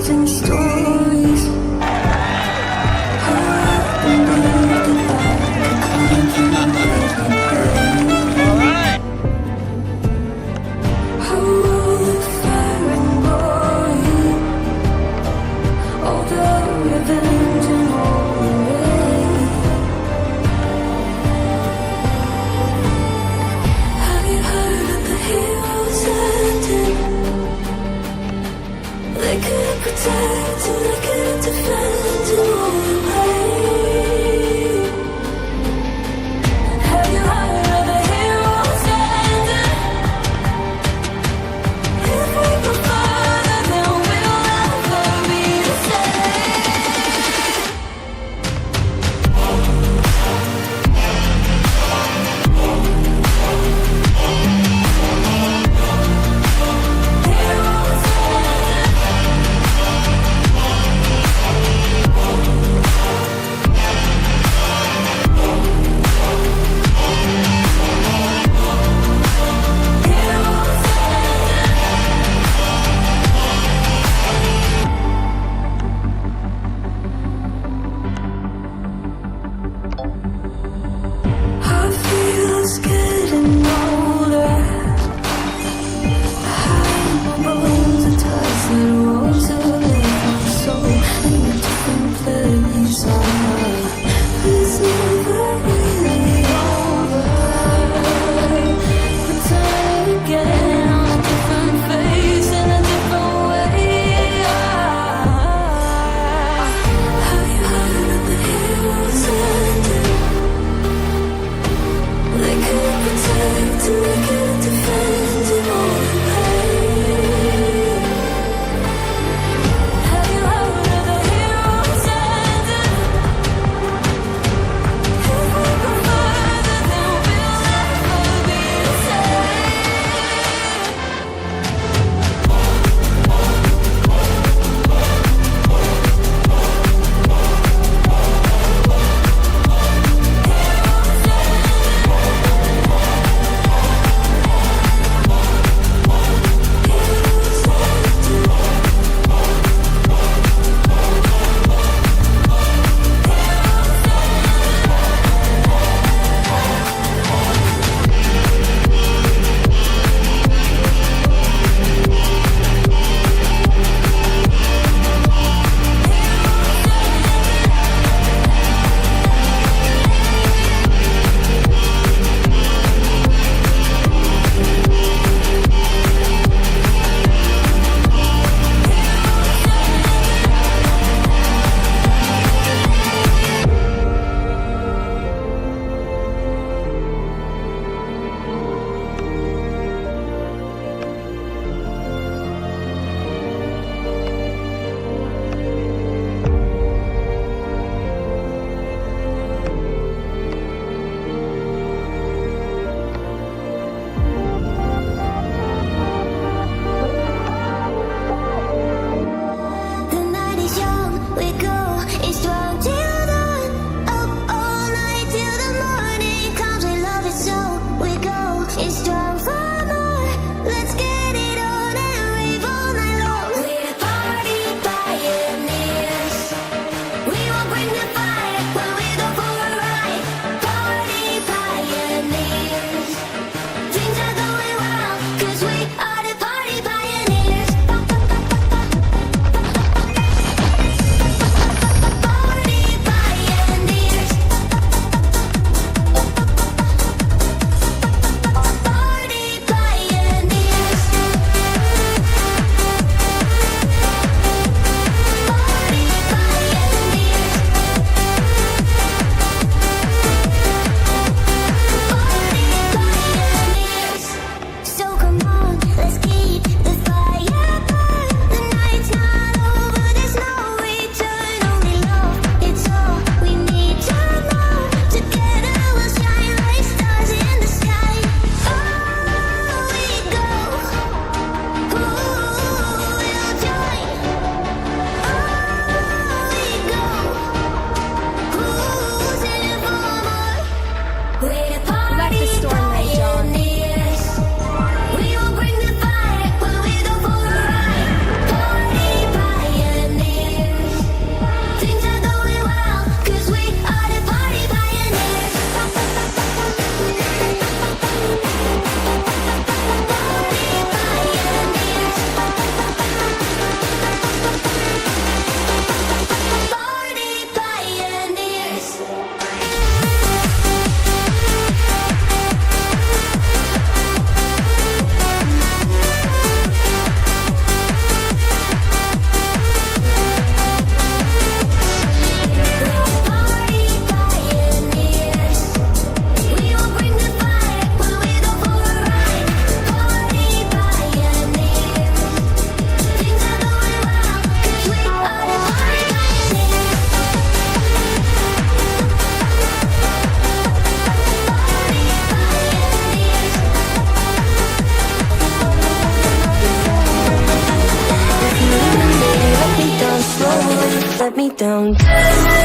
and stories. Protect and they could defend in all the way. Have you heard of the heroes ending? If we go further, then we'll never be the same. Heroes I feel it's getting older. Hiding my bones and ties that want to live my soul in a different place. It's never really over. But time again on a different face in a different way. Have you heard of the heroes ending? They could protect and they could defend in all the pain. Have you heard of the heroes ending? If we go further, then we'll never be the same. The night is young, we go, it's strong till dawn. Up all night till the morning comes. We love it so, we go, it's strong for more. Let's get it on and rave all night long. We're party pioneers. We won't bring the fire when we go for a ride. Party pioneers. Things are going wrong, 'cause we are the party pioneers. Party pioneers. Party pioneers. Party pioneers. So come on, let's let me down.